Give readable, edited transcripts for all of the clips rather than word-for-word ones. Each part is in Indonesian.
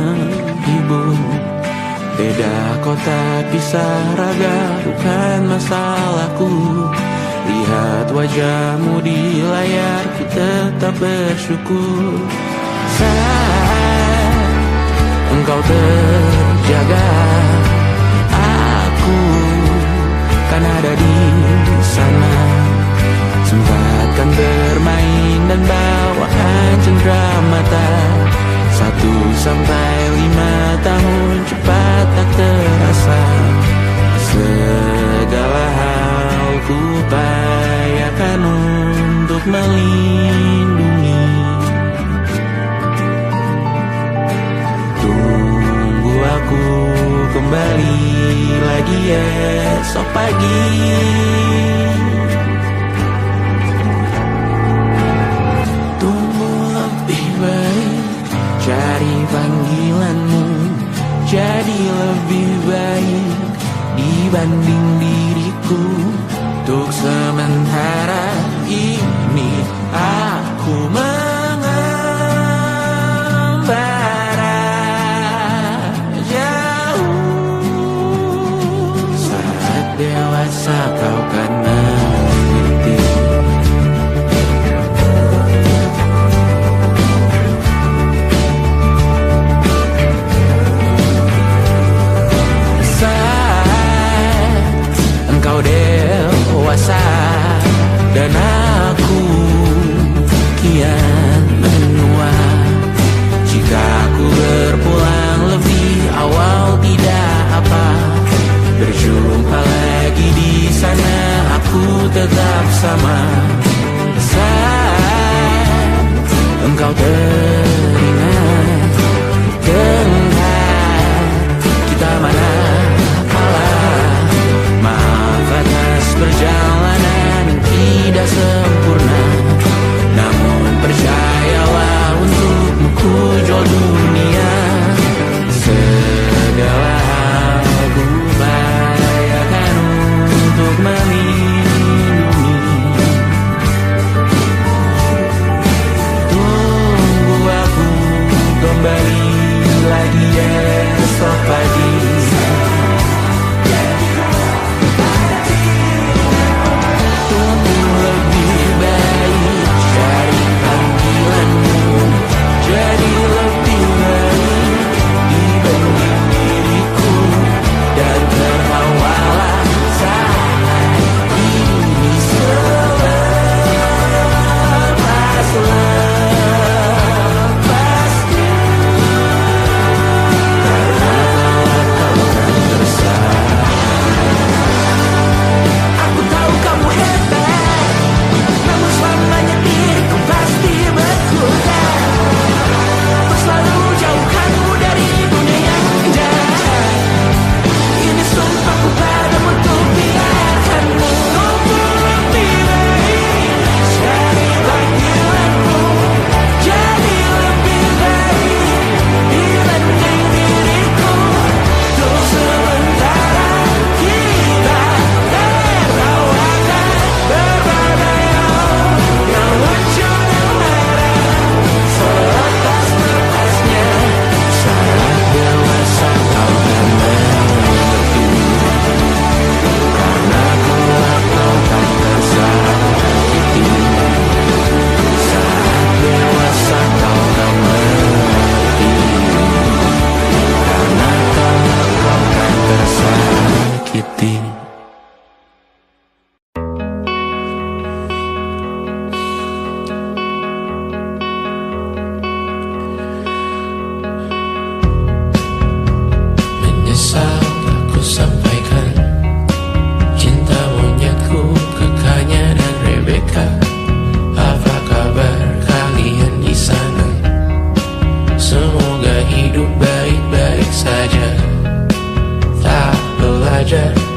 menghibur. Beda kota pisah raga bukan masalahku. Lihat wajahmu di layar, ku tetap bersyukur. Saat engkau terjaga, aku kan ada di sana. Sempatkan bermain dan bawaan cendera mata. 1 sampai 5 tahun cepat tak terasa. Segala hal ku upayakan untuk melindungi. Tunggu aku kembali lagi esok pagi. Tunggu lebih baik, cari panggilanmu jadi lebih baik dibanding diriku. Untuk sementara ini aku mengembara jauh. Saat dewasa kau kan mengerti. Engkau dewasa dan aku kian menua. Jika aku berpulang lebih awal tidak apa. Berjumpa lagi di sana, aku tetap sama. Saat engkau teringat, kita mana perjalanan tidak sempurna, namun percayalah untukmu ku jual dunia. Segala hal ku upayakan untuk melindungi. Tunggu aku kembali lagi esok pagi.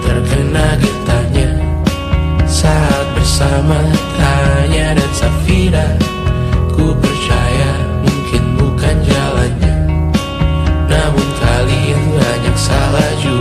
Terkena getahnya saat bersama Tanya dan Safira. Ku percaya mungkin bukan jalannya, namun kalian banyak salah juga.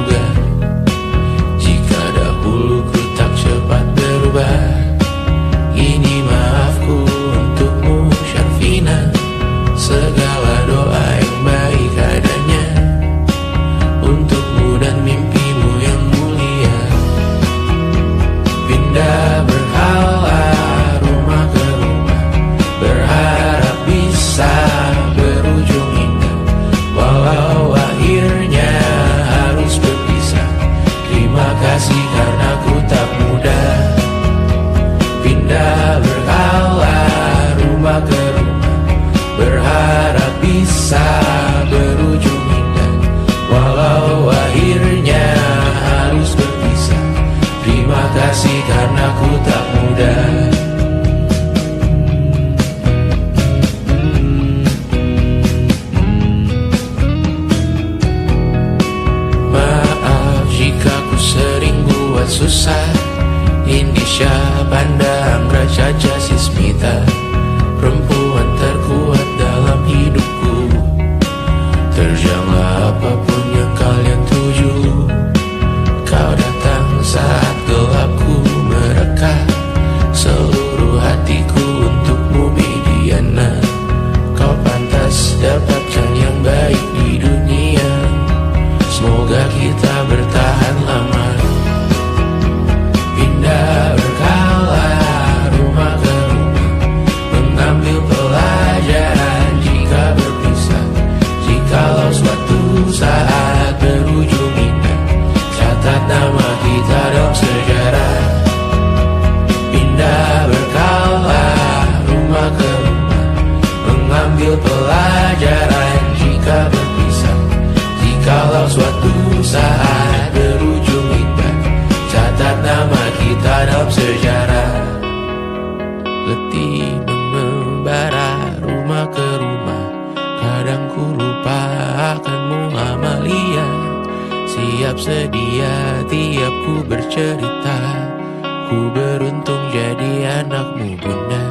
susah. Indonesia pandang Raja Jasismita, perempuan terkuat dalam hidupku. Terjanglah apapun yang kalian tuju, kau datang saat gelapku mereka. Seluruh hatiku untukmu Mediana, kau pantas dapatkan yang baik di dunia. Semoga kita bertahan lama. Pindah berkala rumah ke rumah, mengambil pelajaran jika berpisah. Jikalau suatu saat berujung indah, catat nama kita dalam sejarah. Pindah berkala rumah ke rumah, mengambil pelajaran jika berpisah. Jikalau suatu saat berujung indah, catat nama kita dalam sejarah. Letih mengembara rumah ke rumah, kadang ku lupa akanmu Amalia. Siap sedia tiap ku bercerita, ku beruntung jadi anakmu bunda.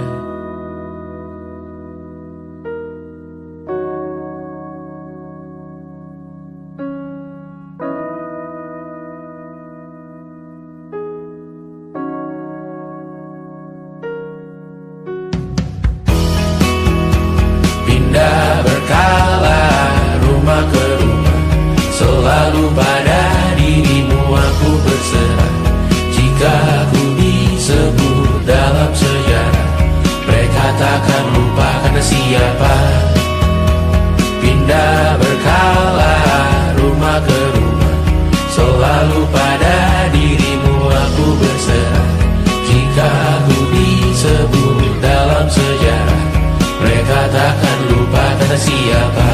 Pindah berkala rumah ke rumah, selalu pada dirimu aku berserah. Jika aku disebut dalam sejarah, mereka takkan lupa karena siapa. Pindah berkala rumah ke rumah, selalu pada dirimu aku berserah. Jika aku disebut dalam sejarah, mereka takkan lupa kata siapa.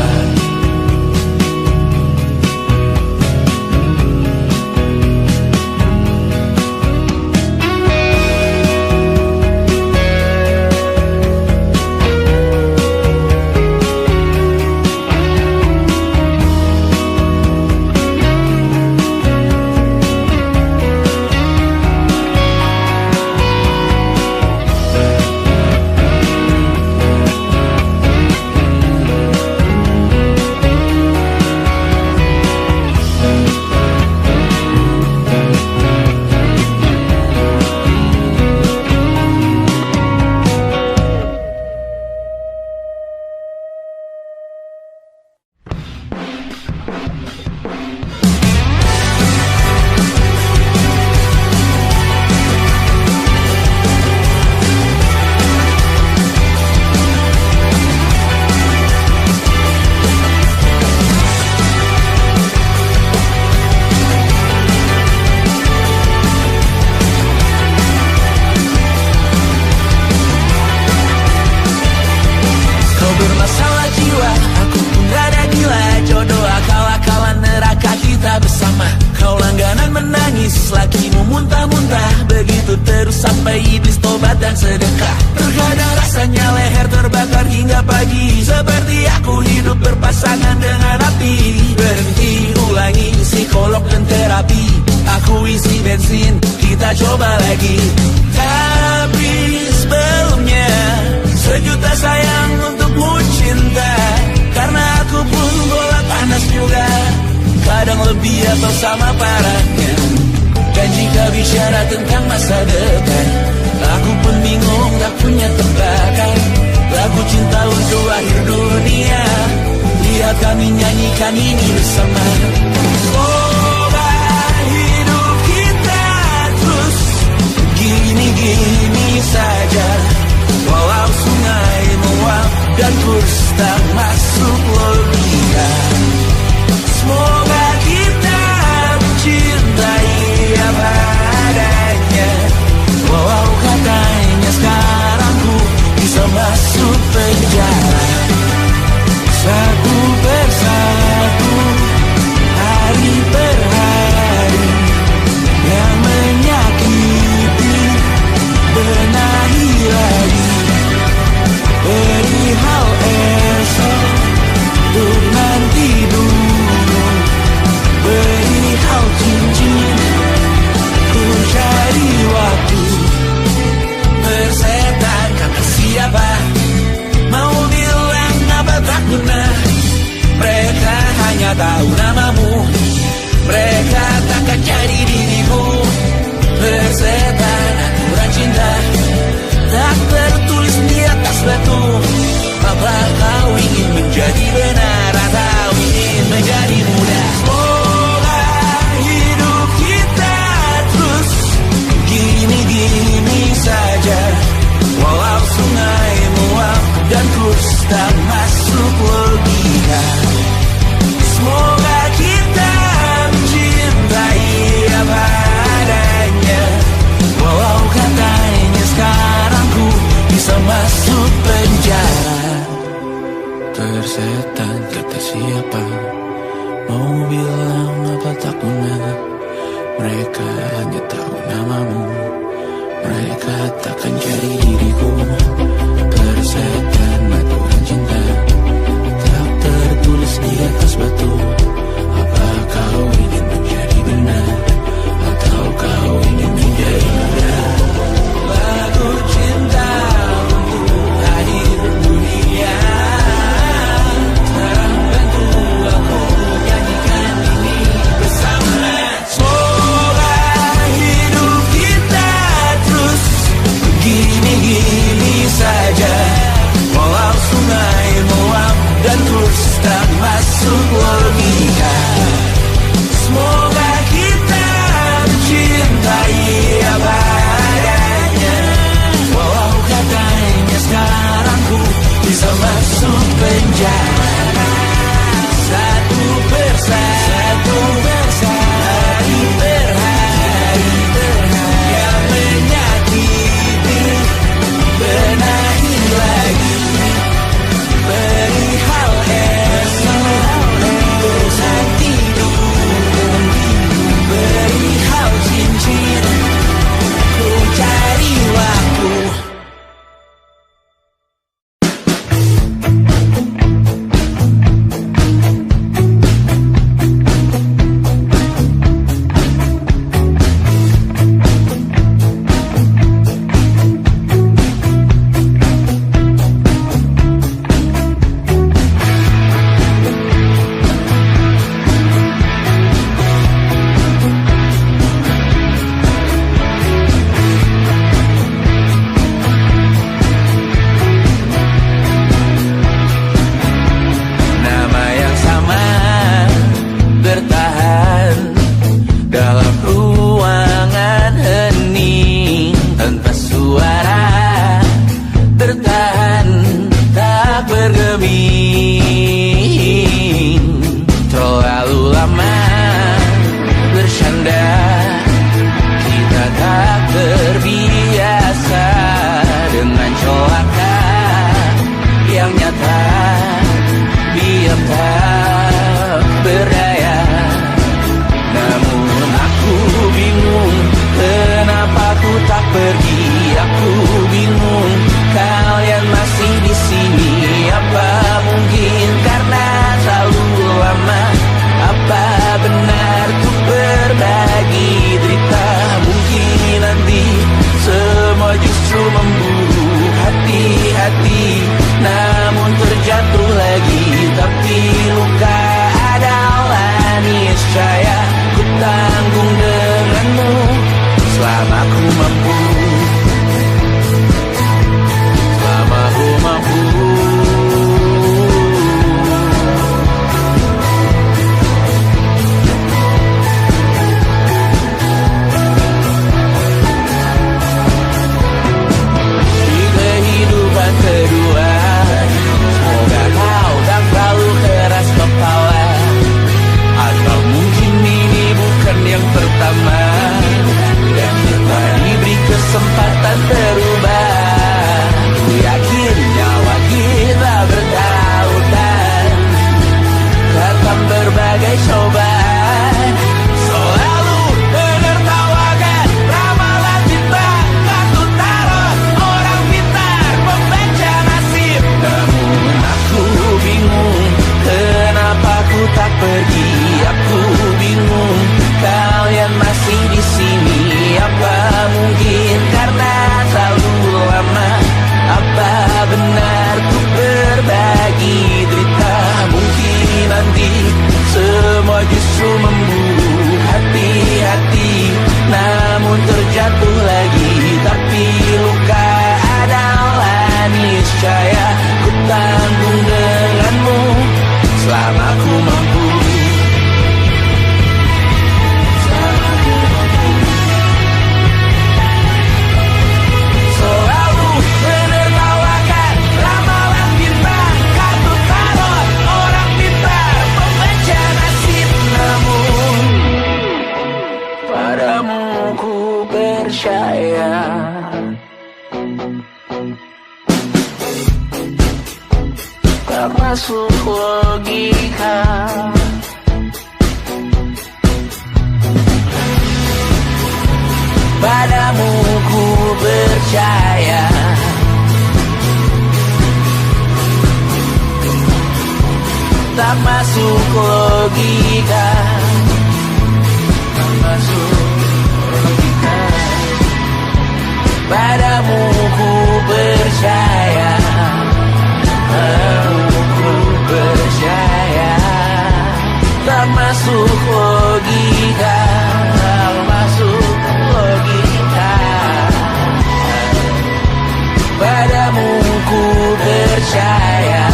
Sampai iblis tobat dan sedekah. Terkadang rasanya leher terbakar hingga pagi, seperti aku hidup berpasangan dengan api. Berhenti, ulangi psikolog dan terapi. Aku isi bensin, kita coba lagi. Tapi sebelumnya, sejuta sayang untukmu cinta. Karena aku pun bola panas juga, kadang lebih atau sama parahnya. Dan jika bicara tentang masa depan, aku pun bingung tak punya tebakan. Lagu cinta untuk akhir dunia, lihat kami nyanyikan ini bersama. Semoga hidup kita terus gini-gini saja, walau sungai meluap dan kurs tak masuk logika. Semoga kita mencintai apa adanya, walau katanya sekarang ku bisa masuk penjara. Satu persatu, hari per hari, yang menyakiti benahi lagi. Perihal esok, untuk nanti dulu. hanya tahu namamu. Mereka takkan jadi diriku. Persetan aturan cinta tak tertulis di atas batu. Apa kau ingin menjadi benar atau ingin menjadi muda? Semoga hidup kita terus gini-gini saja, walau sungai meluap dan kurs tak masuk logika. Semoga kita mencintai apa adanya, walau katanya sekarang ku bisa masuk penjara. Persetan kata siapa, mau bilang apa tak guna. Mereka hanya tahu namamu. Mereka takkan jadi diriku. Persetan aturan cinta tak tertulis di atas batu. Apa kau ingin menjadi benar atau kau ingin menjadi muda? Lagu cinta untuk akhir dunia, tolong bantu aku nyanyikan ini bersama. Semoga hidup kita terus begini-gini saja, walau sungai meluap dan terus tak masuk lagi. percaya. Tak masuk logika. Padamu ku percaya. Tak masuk logika. Tak masuk logika. Padamu ku percaya. Padamu ku percaya. Tak masuk logika. Tak masuk logika. Padamu ku percaya.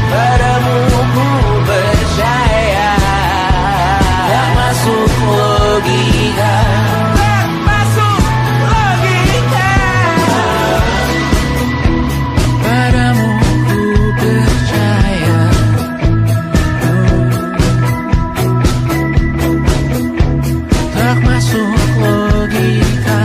Padamu ku percaya. Tak masuk logika. Tak masuk logika. Padamu ku percaya. Tak masuk logika.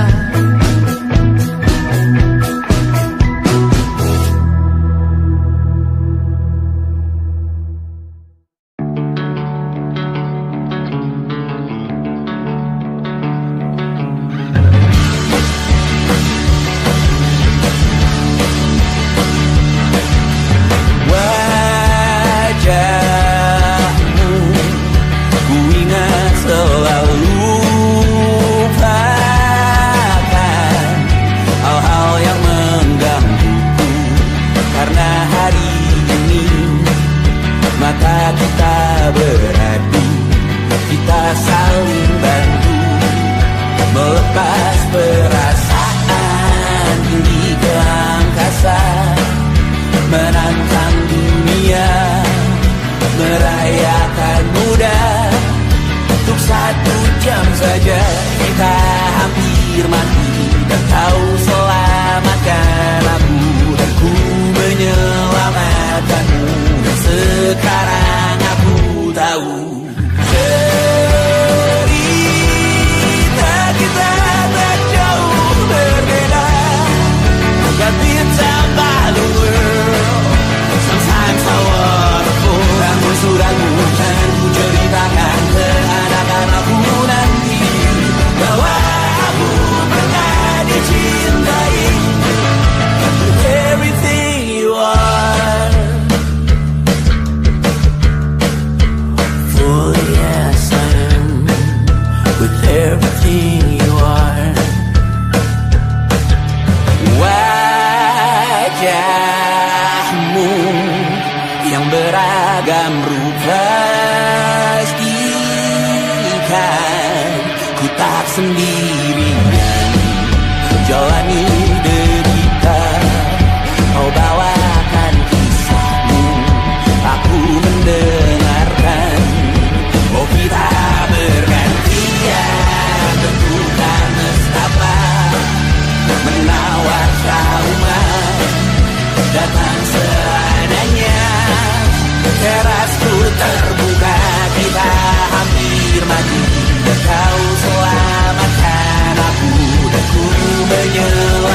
Kau selamatkan aku dan ku menyelamatkan.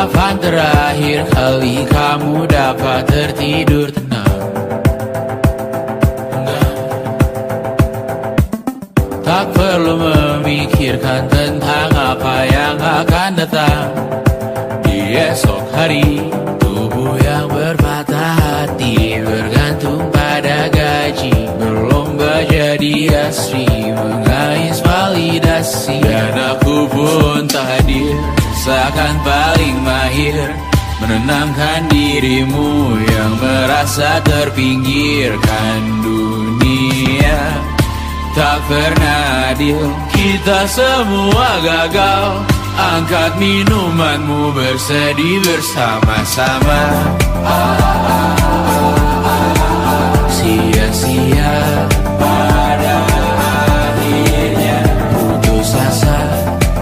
Kapan terakhir kali kamu dapat tertidur tenang? Tak perlu memikirkan tentang apa yang akan datang di esok hari. Tubuh yang berpatah hati bergantung pada gaji, berlomba jadi asri, mengais validasi. Dan aku pun tak hadir, seakan paling mahir menenangkan dirimu yang merasa terpinggirkan dunia. Tak pernah adil, kita semua gagal. Angkat minumanmu, bersedih bersama-sama. Sia-sia pada akhirnya putus asa,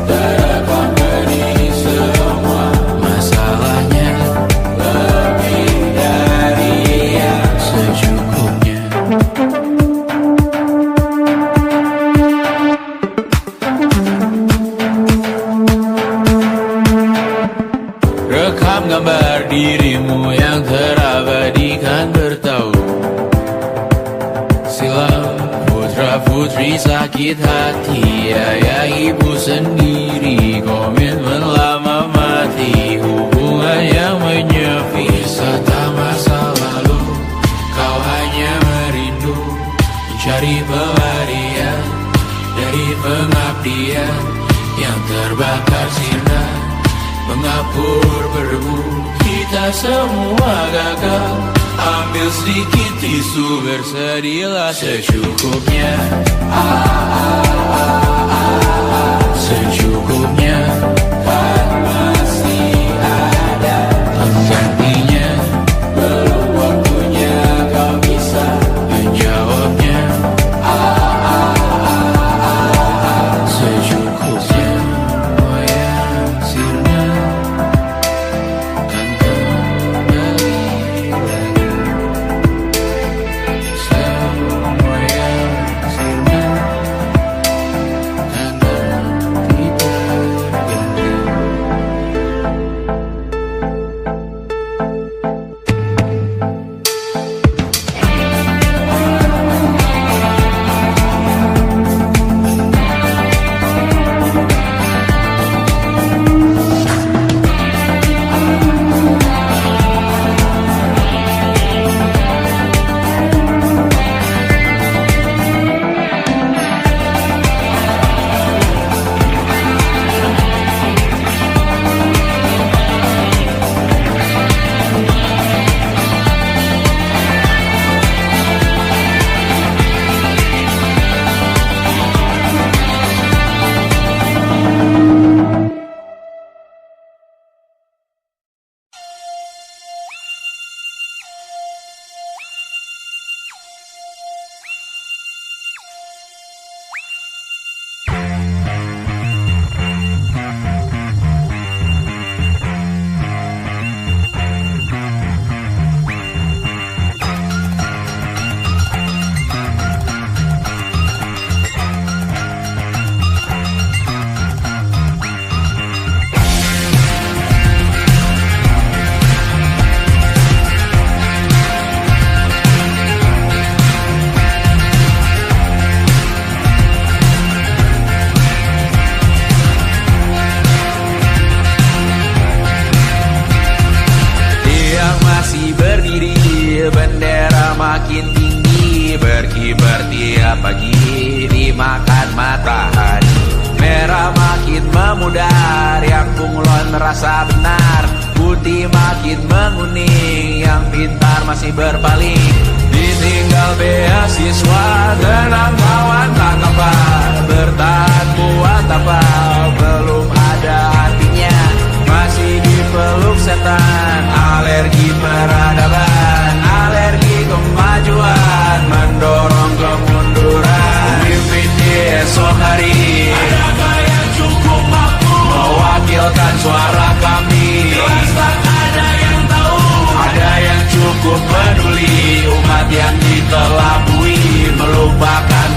terekam benih semua masalahnya. Lebih dari yang secukupnya. Rekam gambar dirimu yang terabadikan bertahun silam. Putra-putri sakit hati, ayah ibu sendiri, komitmen lama mati, hubungan yang menyepi. Wisata masa lalu, kau hanya merindu, mencari pelarian dari pengabdian yang terbakar sinar, mengapur berdebu. Kita semua gagal. Ambil sedikit tisu, bersedihlah secukupnya. Secukupnya, kan masih ada penggantinya. Belum waktunya kau bisa menjawabnya. Secukupnya, moyang sirna kan kembali lagi. Semua yang sirna kan ganti berganti. Bendera makin tinggi, berkibar tiap pagi, dimakan matahari. Merah makin memudar, yang bunglon merasa benar. Putih makin menguning, yang pintar masih berpaling. Ditinggal beasiswa, tenang kawan tak apa. Bertahan buat apa, belum ada artinya. Masih dipeluk setan, alergi peradaban, alergi kemajuan, mendorong kemunduran. Pemimpin di esok hari, adakah yang cukup mampu mewakilkan suara kami? Jelas tak ada yang tahu, ada yang cukup peduli. Umat yang ditelabui melupakan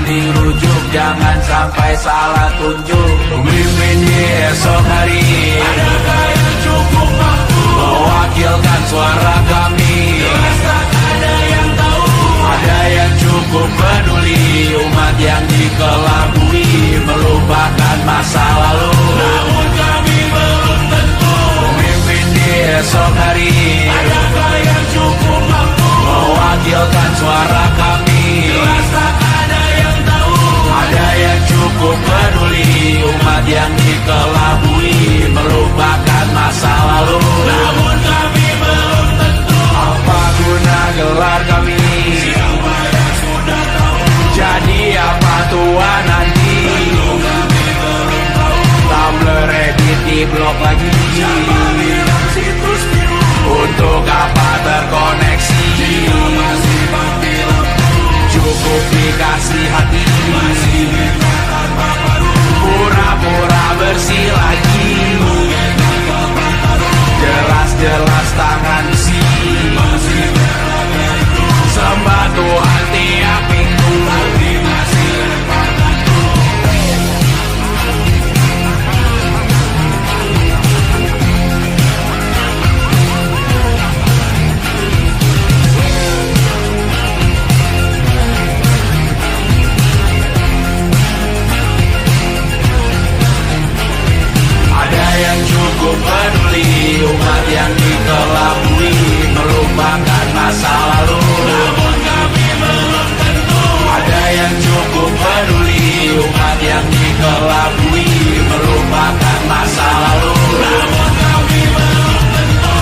mending rujuk, jangan sampai salah tunjuk. Pemimpin di esok hari, adakah yang cukup mampu mewakilkan suara kami? Jelas tak ada yang tahu. Ada yang cukup peduli, umat yang dikelabui, melupakan masa lalu. Namun kami belum tentu pemimpin di esok hari, adakah yang cukup mampu mewakilkan suara kami? Jelas tak ada yang tahu. Ada yang cukup peduli, umat yang dikelabui, melupakan masa lalu. Namun kami belum tentu. Apa guna gelar kami? Siapa yang sudah tahu? Jadi apa tua nanti? Tentu kami belum tahu. Tumblr, Reddit di blog lagi. Siapa bilang situs biru? Untuk apa terkoneksi? Jika masih mati lampu, cukup dikasih hati. Masih minta tanpa baru, pura-pura bersih lagi. Jelas-jelas tangan besi, masih berada itu. Sembah Tuhan tiap minggu, tapi masih lempar batu. Ada yang cukup peduli, umat yang dikelabui, melupakan masa lalu. Namun kami belum tentu. Ada yang cukup peduli, umat yang dikelabui, melupakan masa lalu. Namun kami belum tentu.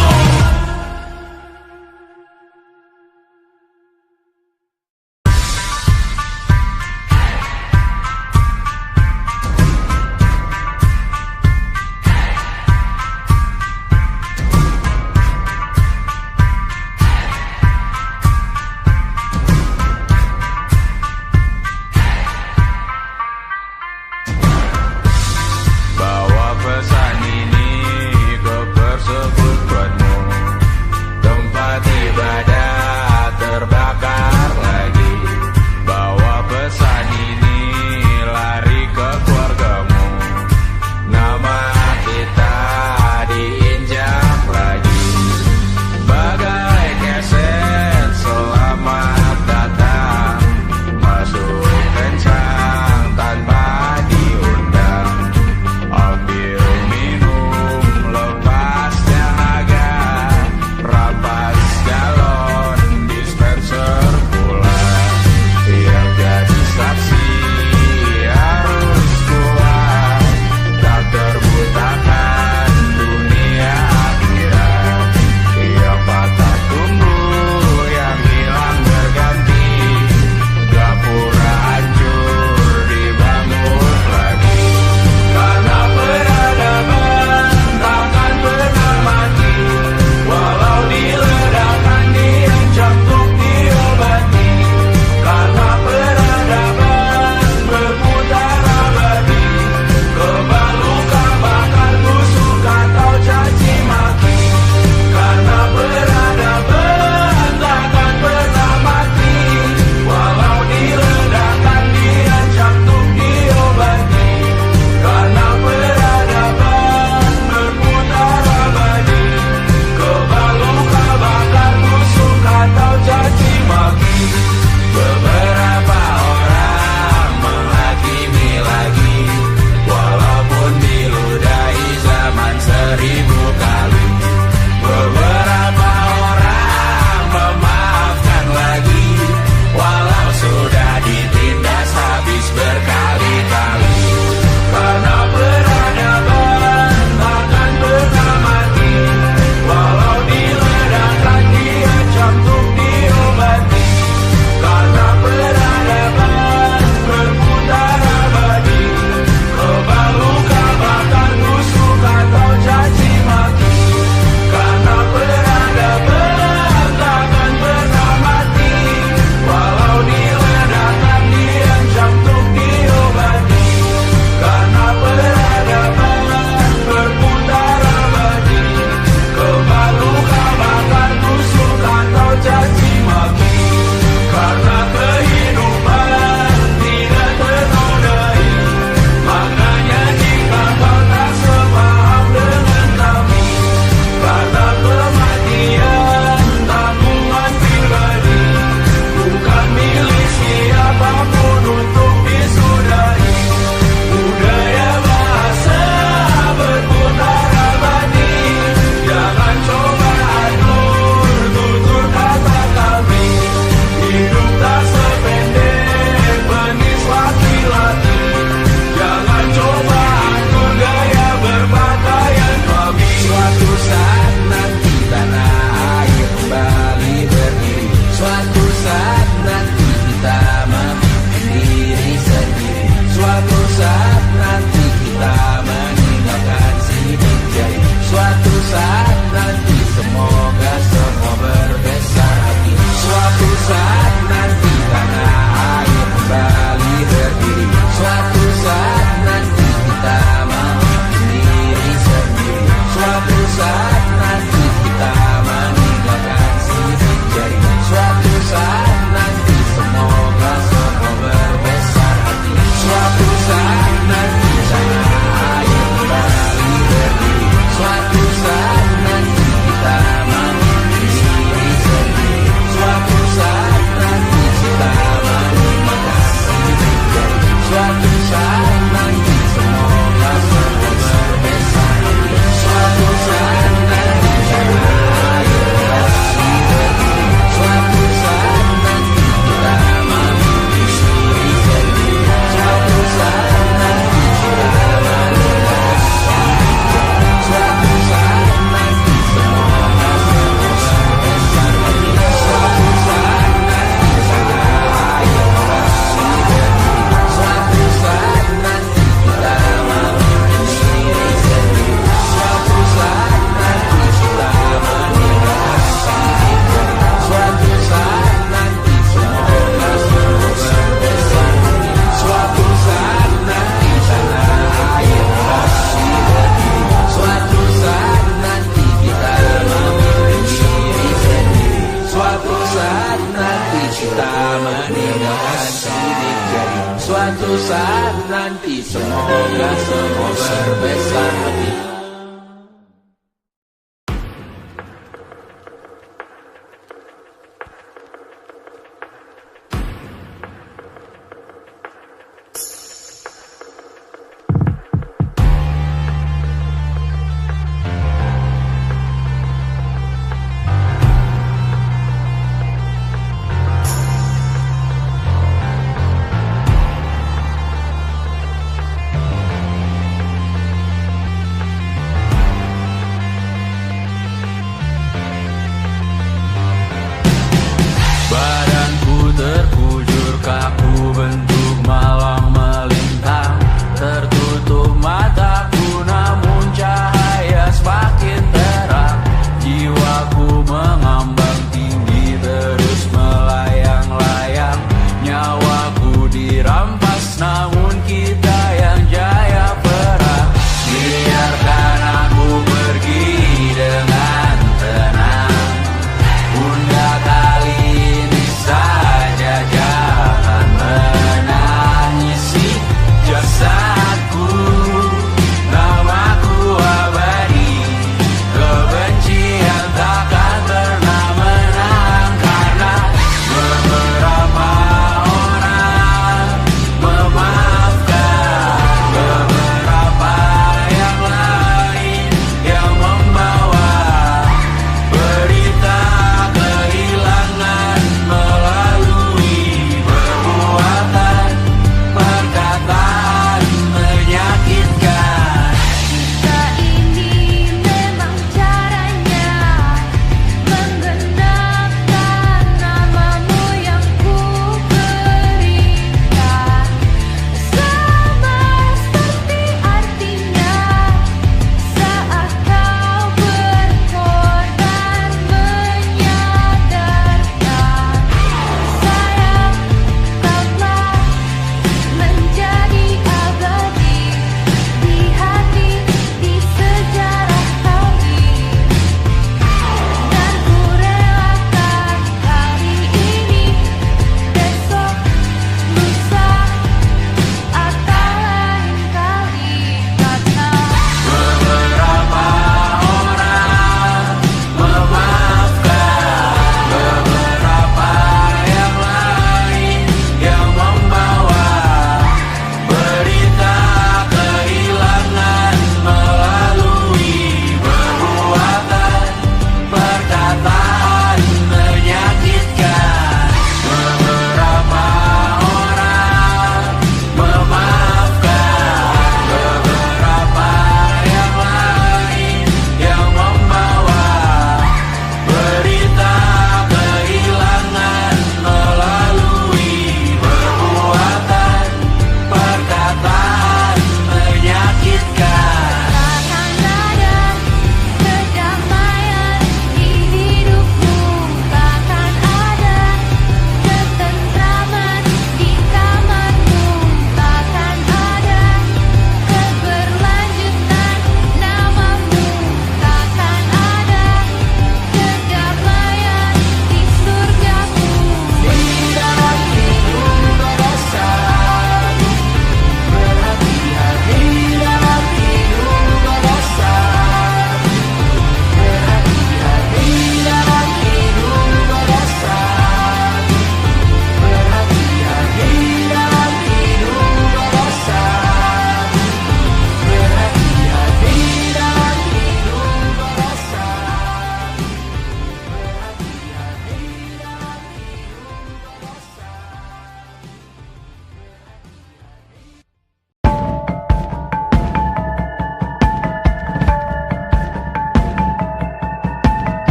saat nanti kita meninggalkan sidik jari, suatu saat nanti semoga semua berbesar hati.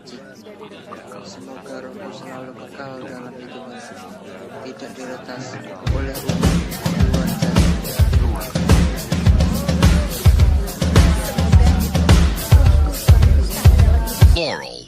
magic. Semoga rohku selalu kekal dalam hidupan, tidak diretas oleh umat luar jari. Laurel.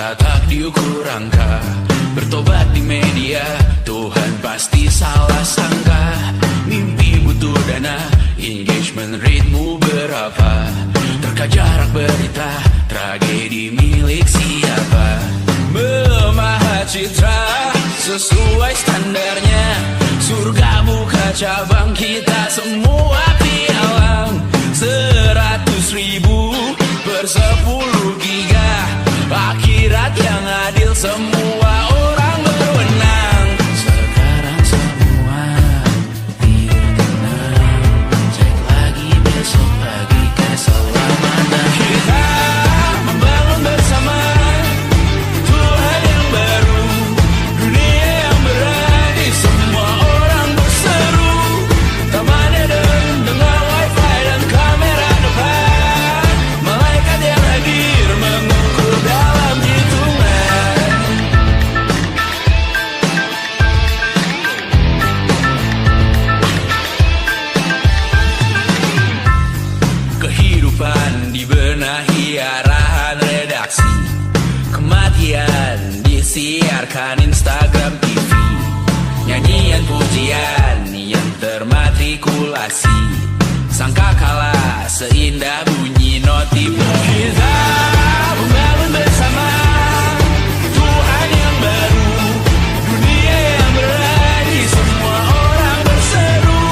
Tak diukur angka, bertobat di media, Tuhan pasti salah sangka. Mimpi butuh dana, engagement ritmu berapa, terka jarak berita, tragedi milik siapa. Memahat citra sesuai standarnya, surga buka cabang, kita semua pialang. 100.000 per 10 giga, akhirat yang adil, semua orang berwenang. Sekarang semua tidur tenang, cek lagi besok pagi keselamatan. Kita membangun bersama Tuhan yang baru, dunia yang berani, semua orang berseru. Taman Eden dengan wifi dan kamera depan, malaikat yang hadir mengukur dalam hitungan. Kehidupan dibenahi arahan redaksi, kematian disiarkan Instagram TV, nyanyian pujian yang termatrikulasi, sangka kalah seindah bunyi notif. Kita membangun bersama Tuhan yang baru, dunia yang berani, semua orang berseru.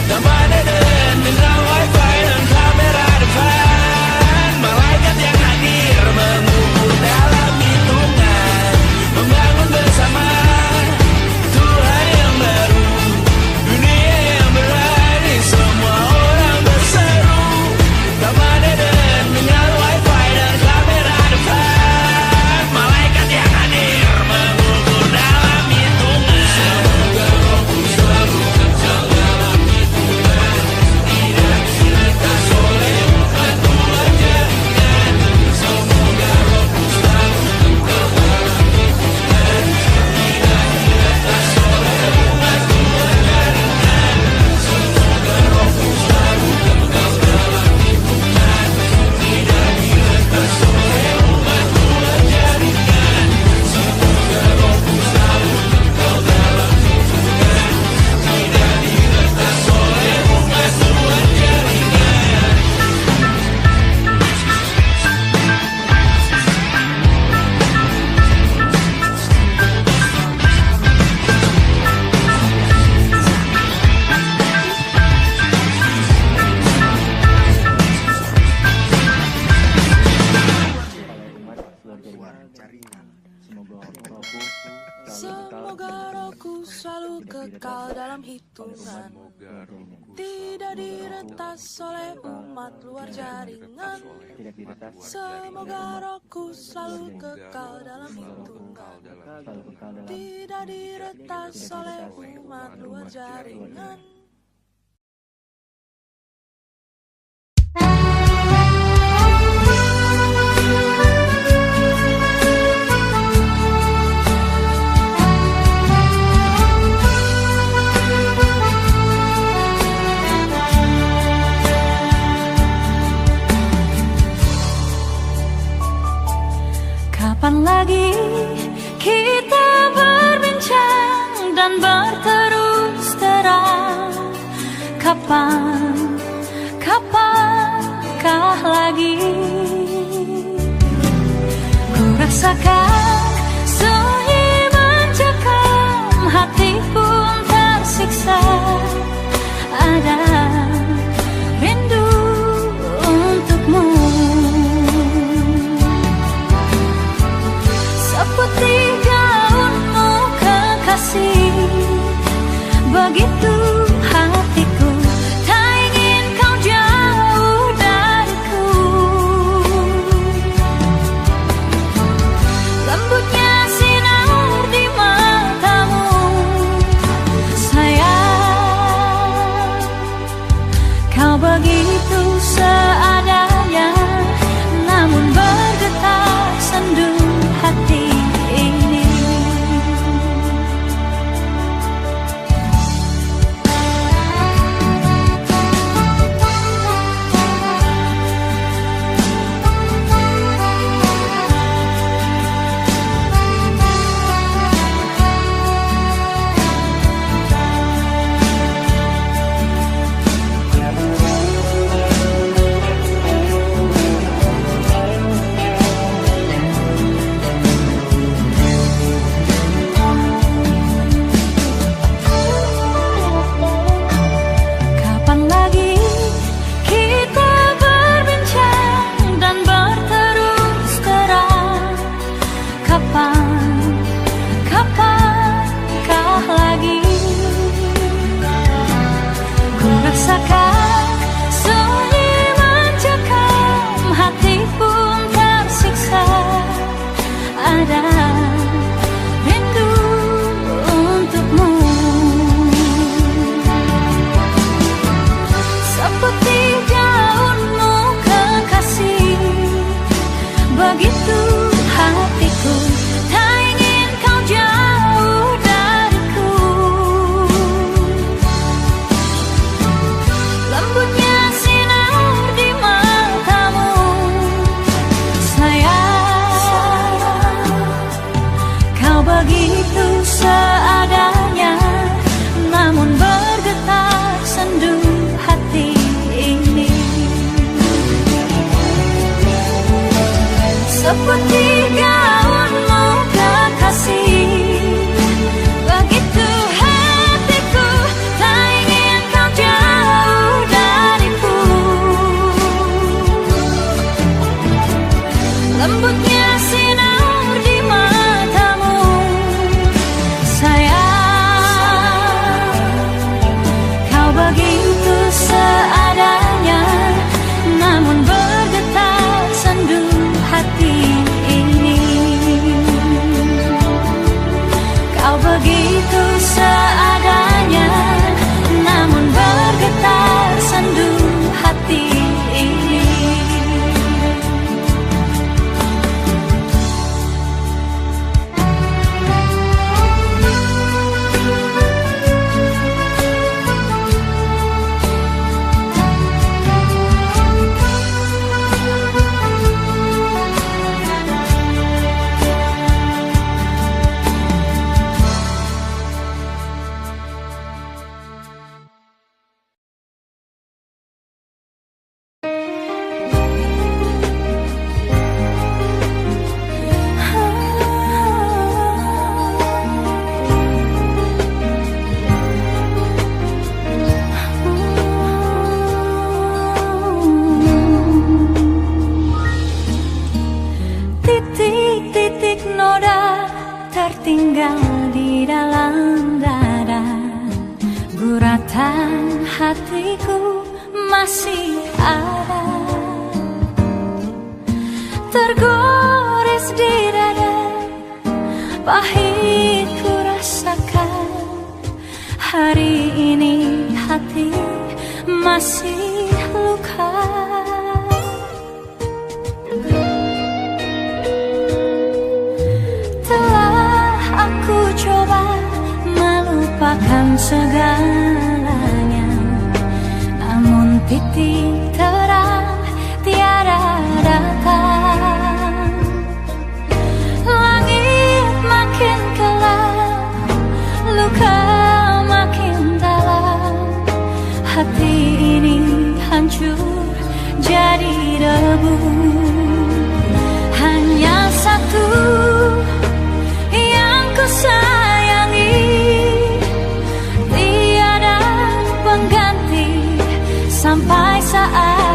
Taman Eden dengan wifi dan kamera depan, malaikat yang hadir mengukur dalam hitungan. Membangun bersama Tuhan yang baru, dunia yang berani, semua orang berseru. Taman Eden dengan wifi dan kamera depan, malaikat yang hadir mengukur dalam hitungan. Semoga rohku selalu kekal dalam hitungan, tidak diretas oleh umat luar jaringan. Semoga rohku selalu kekal dalam hitungan, tidak diretas oleh umat luar jaringan. Semoga rohku selalu kekal dalam hitungan, tidak diretas oleh umat luar jaringan. Semoga rohku selalu kekal dalam hitungan, tidak diretas oleh umat luar jaringan. Semoga rohku selalu kekal dalam hitungan, tidak diretas oleh umat luar jaringan. Semoga rohku selalu kekal dalam hitungan, tidak diretas oleh umat luar jaringan. Kapan lagi kita berbincang dan berterus terang? Kapankah lagi ku rasakan sunyi mencekam, hati pun tersiksa. Ada rindu untukmu, seperti gaunmu kekasih. Begitu hatiku tak ingin ada rindu untukmu. Seperti daunmu kekasih, begitu hatiku tak ingin kau jauh dariku. Lembutnya sinar di matamu, sayang, kau begitu seadanya, namun bergetar sendu hati ini. Seperti gaunmu kekasih, begitu hatiku tak ingin kau jauh dariku. Lembutnya sinar di matamu, sayang, kau begitu seadanya, namun bergetar sendu hati ini. Kau begitu seadanya, namun bergetar sendu hati ini. Titik-titik noda tertinggal di dalam dada, guratan hatiku masih ada, tergores di dada, pahit ku rasakan. Hari ini hati masih luka. Aku coba melupakan segalanya, namun titik terang tiada datang. Langit makin gelap, luka makin dalam, hati ini hancur jadi debu. Hanya satu sayangi, tiada pengganti sampai saat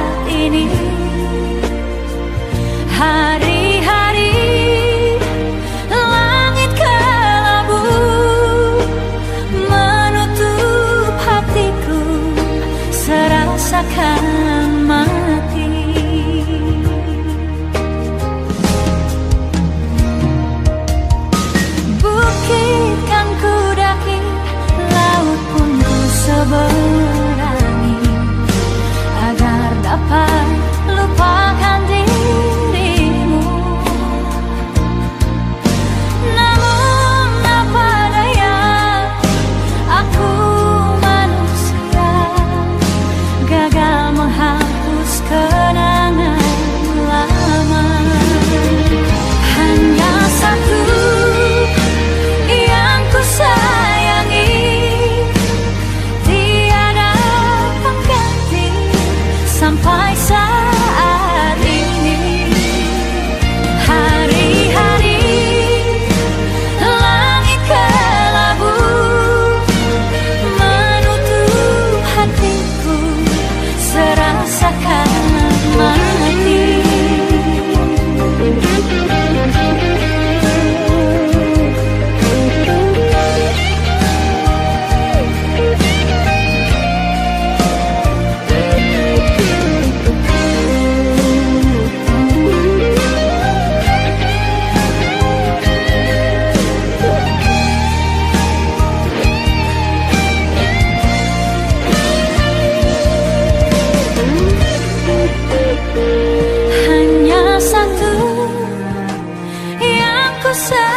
bisa